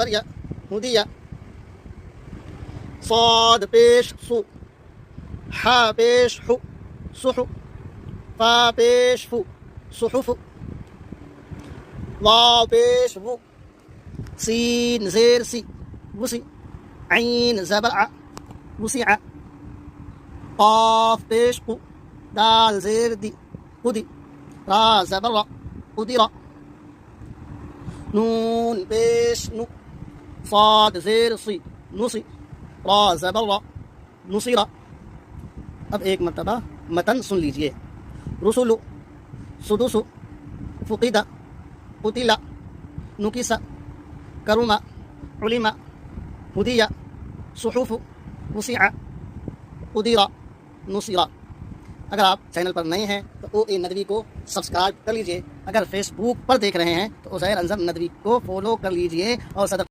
یا ہدیہ صاد پیش سو حا پیش حو صحو فا پیش فو صحف واو پیش وو سین زیر سی وسی عین زبر ع وسع قاف پیش قو دال زیر دی قدی را زبر را قدر نون پیش نو صاد زیر سی نسی را زبر را نصیرہ. اب ایک مرتبہ متن سن لیجئے. رسول سدس فقد قتل نکس کرم علم ہدی صحف وسع قدر نصر. اگر آپ چینل پر نئے ہیں تو او اے ندوی کو سبسکرائب کر لیجئے. اگر فیس بک پر دیکھ رہے ہیں تو عزیر انضم ندوی کو فالو کر لیجئے اور صدقہ